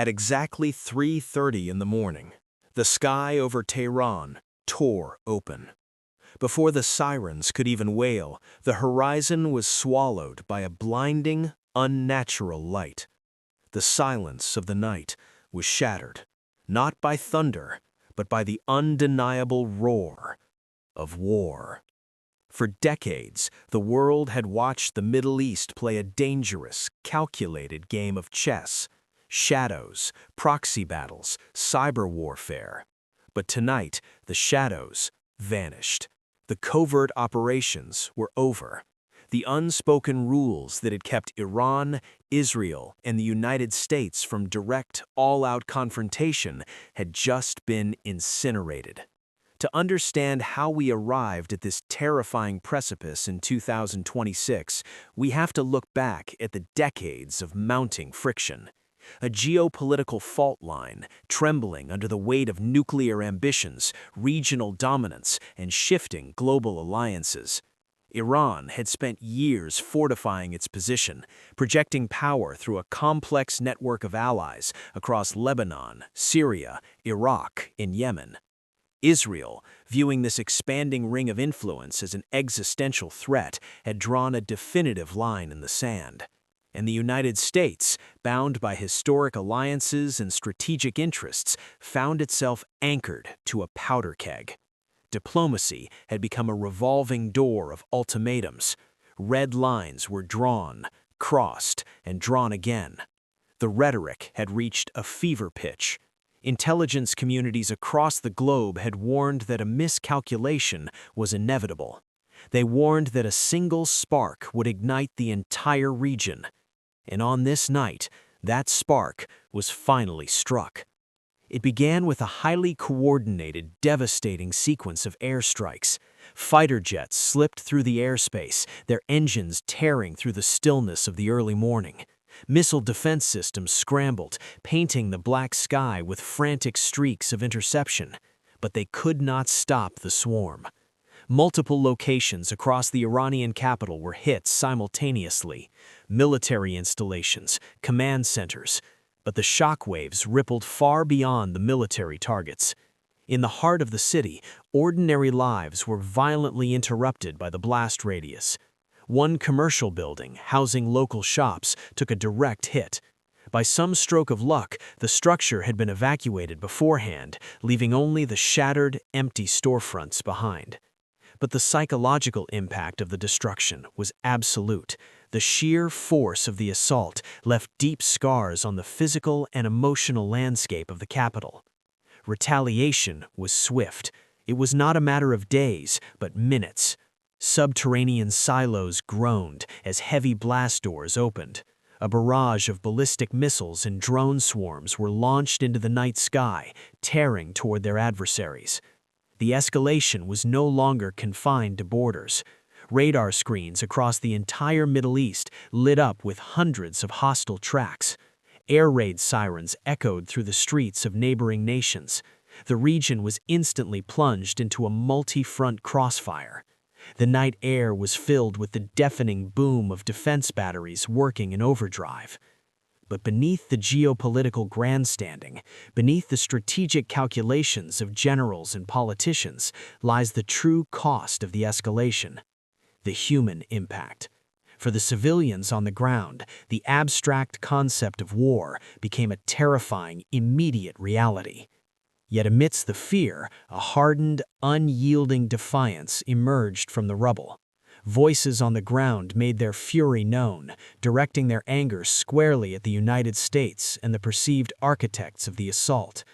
At exactly 3:30 in the morning, the sky over Tehran tore open. Before the sirens could even wail, the horizon was swallowed by a blinding, unnatural light. The silence of the night was shattered, not by thunder, but by the undeniable roar of war. For decades, the world had watched the Middle East play a dangerous, calculated game of chess. Shadows, proxy battles, cyber warfare. But tonight, the shadows vanished. The covert operations were over. The unspoken rules that had kept Iran, Israel, and the United States from direct, all-out confrontation had just been incinerated. To understand how we arrived at this terrifying precipice in 2026, we have to look back at the decades of mounting friction. A geopolitical fault line, trembling under the weight of nuclear ambitions, regional dominance, and shifting global alliances. Iran had spent years fortifying its position, projecting power through a complex network of allies across Lebanon, Syria, Iraq, and Yemen. Israel, viewing this expanding ring of influence as an existential threat, had drawn a definitive line in the sand. And the United States, bound by historic alliances and strategic interests, found itself anchored to a powder keg. Diplomacy had become a revolving door of ultimatums. Red lines were drawn, crossed, and drawn again. The rhetoric had reached a fever pitch. Intelligence communities across the globe had warned that a miscalculation was inevitable. They warned that a single spark would ignite the entire region. And on this night, that spark was finally struck. It began with a highly coordinated, devastating sequence of airstrikes. Fighter jets slipped through the airspace, their engines tearing through the stillness of the early morning. Missile defense systems scrambled, painting the black sky with frantic streaks of interception. But they could not stop the swarm. Multiple locations across the Iranian capital were hit simultaneously. Military installations, command centers. But the shockwaves rippled far beyond the military targets. In the heart of the city, ordinary lives were violently interrupted by the blast radius. One commercial building, housing local shops, took a direct hit. By some stroke of luck, the structure had been evacuated beforehand, leaving only the shattered, empty storefronts behind. But the psychological impact of the destruction was absolute. The sheer force of the assault left deep scars on the physical and emotional landscape of the capital. Retaliation was swift. It was not a matter of days, but minutes. Subterranean silos groaned as heavy blast doors opened. A barrage of ballistic missiles and drone swarms were launched into the night sky, tearing toward their adversaries. The escalation was no longer confined to borders. Radar screens across the entire Middle East lit up with hundreds of hostile tracks. Air raid sirens echoed through the streets of neighboring nations. The region was instantly plunged into a multi-front crossfire. The night air was filled with the deafening boom of defense batteries working in overdrive. But beneath the geopolitical grandstanding, beneath the strategic calculations of generals and politicians, lies the true cost of the escalation: the human impact. For the civilians on the ground, the abstract concept of war became a terrifying, immediate reality. Yet amidst the fear, a hardened, unyielding defiance emerged from the rubble. Voices on the ground made their fury known, directing their anger squarely at the United States and the perceived architects of the assault.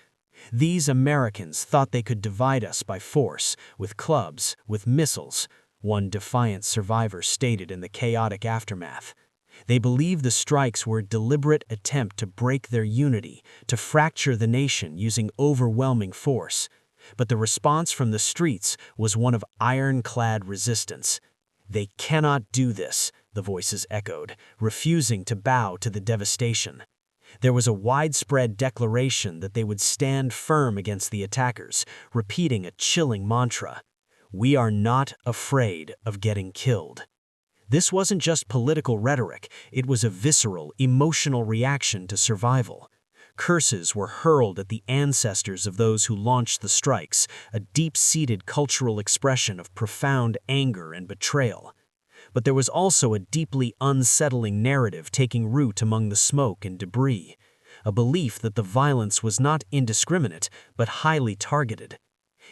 These Americans thought they could divide us by force, with clubs, with missiles, one defiant survivor stated in the chaotic aftermath. They believed the strikes were a deliberate attempt to break their unity, to fracture the nation using overwhelming force. But the response from the streets was one of ironclad resistance. "They cannot do this," the voices echoed, refusing to bow to the devastation. There was a widespread declaration that they would stand firm against the attackers, repeating a chilling mantra: "We are not afraid of getting killed." This wasn't just political rhetoric, it was a visceral, emotional reaction to survival. Curses were hurled at the ancestors of those who launched the strikes, a deep-seated cultural expression of profound anger and betrayal. But there was also a deeply unsettling narrative taking root among the smoke and debris, a belief that the violence was not indiscriminate but highly targeted.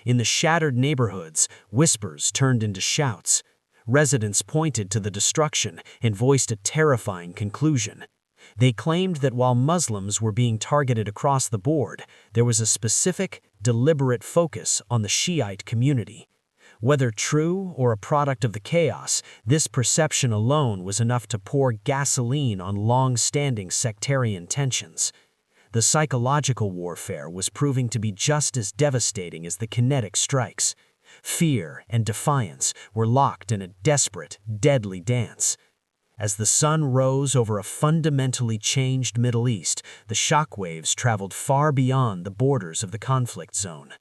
In the shattered neighborhoods, whispers turned into shouts. Residents pointed to the destruction and voiced a terrifying conclusion. They claimed that while Muslims were being targeted across the board, there was a specific, deliberate focus on the Shiite community. Whether true or a product of the chaos, this perception alone was enough to pour gasoline on long-standing sectarian tensions. The psychological warfare was proving to be just as devastating as the kinetic strikes. Fear and defiance were locked in a desperate, deadly dance. As the sun rose over a fundamentally changed Middle East, the shockwaves traveled far beyond the borders of the conflict zone.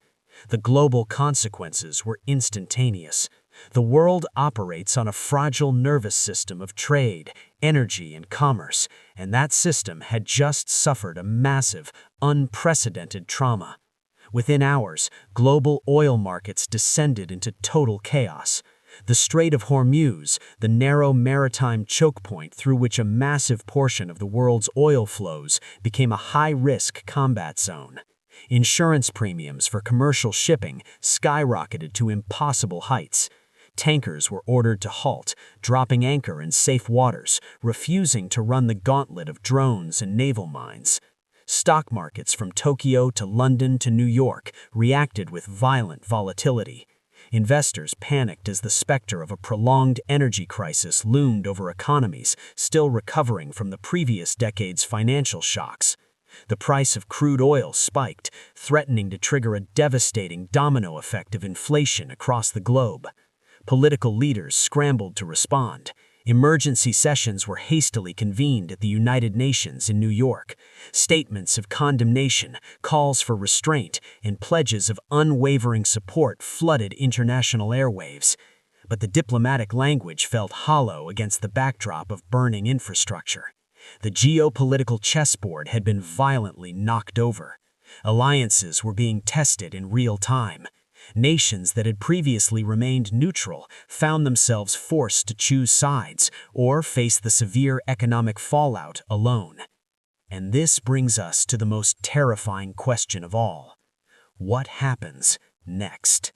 The global consequences were instantaneous. The world operates on a fragile nervous system of trade, energy, and commerce, and that system had just suffered a massive, unprecedented trauma. Within hours, global oil markets descended into total chaos. The Strait of Hormuz, the narrow maritime choke point through which a massive portion of the world's oil flows, became a high-risk combat zone. Insurance premiums for commercial shipping skyrocketed to impossible heights. Tankers were ordered to halt, dropping anchor in safe waters, refusing to run the gauntlet of drones and naval mines. Stock markets from Tokyo to London to New York reacted with violent volatility. Investors panicked as the specter of a prolonged energy crisis loomed over economies still recovering from the previous decade's financial shocks. The price of crude oil spiked, threatening to trigger a devastating domino effect of inflation across the globe. Political leaders scrambled to respond. Emergency sessions were hastily convened at the United Nations in New York. Statements of condemnation, calls for restraint, and pledges of unwavering support flooded international airwaves. But the diplomatic language felt hollow against the backdrop of burning infrastructure. The geopolitical chessboard had been violently knocked over. Alliances were being tested in real time. Nations that had previously remained neutral found themselves forced to choose sides or face the severe economic fallout alone. And this brings us to the most terrifying question of all. What happens next?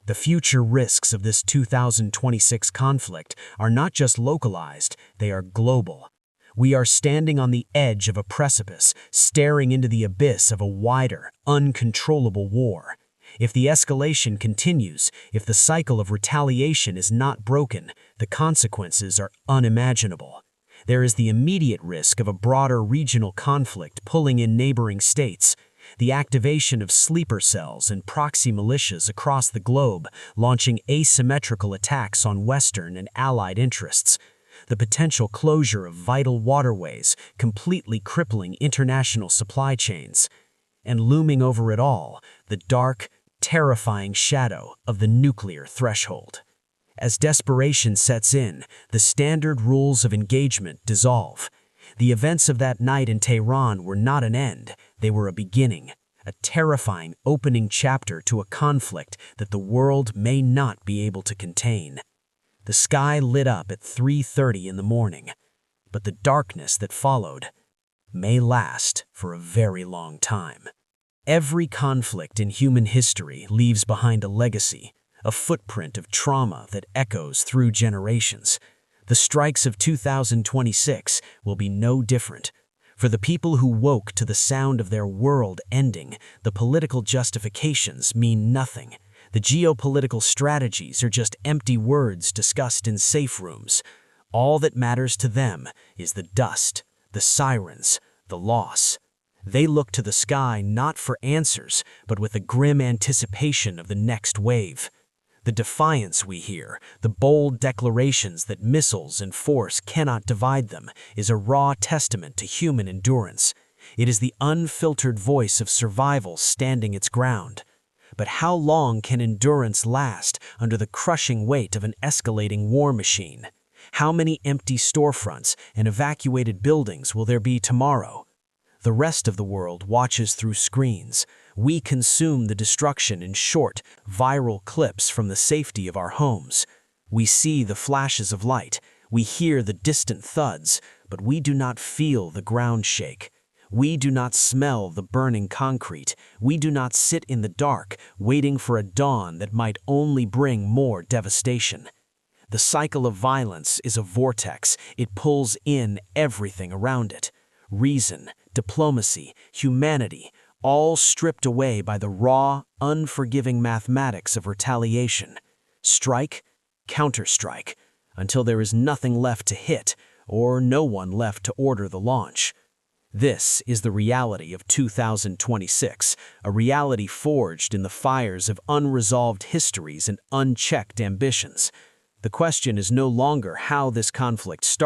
The future risks of this 2026 conflict are not just localized, they are global. We are standing on the edge of a precipice, staring into the abyss of a wider, uncontrollable war. If the escalation continues, if the cycle of retaliation is not broken, the consequences are unimaginable. There is the immediate risk of a broader regional conflict pulling in neighboring states, the activation of sleeper cells and proxy militias across the globe, launching asymmetrical attacks on Western and allied interests, the potential closure of vital waterways, completely crippling international supply chains, and looming over it all, the dark, terrifying shadow of the nuclear threshold. As desperation sets in, the standard rules of engagement dissolve. The events of that night in Tehran were not an end, they were a beginning, a terrifying opening chapter to a conflict that the world may not be able to contain. The sky lit up at 3:30 in the morning, but the darkness that followed may last for a very long time. Every conflict in human history leaves behind a legacy, a footprint of trauma that echoes through generations. The strikes of 2026 will be no different. For the people who woke to the sound of their world ending, the political justifications mean nothing. The geopolitical strategies are just empty words discussed in safe rooms. All that matters to them is the dust, the sirens, the loss. They look to the sky not for answers, but with a grim anticipation of the next wave. The defiance we hear, the bold declarations that missiles and force cannot divide them, is a raw testament to human endurance. It is the unfiltered voice of survival standing its ground. But how long can endurance last under the crushing weight of an escalating war machine? How many empty storefronts and evacuated buildings will there be tomorrow? The rest of the world watches through screens. We consume the destruction in short, viral clips from the safety of our homes. We see the flashes of light, we hear the distant thuds, but we do not feel the ground shake. We do not smell the burning concrete. We do not sit in the dark, waiting for a dawn that might only bring more devastation. The cycle of violence is a vortex. It pulls in everything around it. Reason, diplomacy, humanity, all stripped away by the raw, unforgiving mathematics of retaliation. Strike, counterstrike, until there is nothing left to hit, or no one left to order the launch. This is the reality of 2026, a reality forged in the fires of unresolved histories and unchecked ambitions. The question is no longer how this conflict started.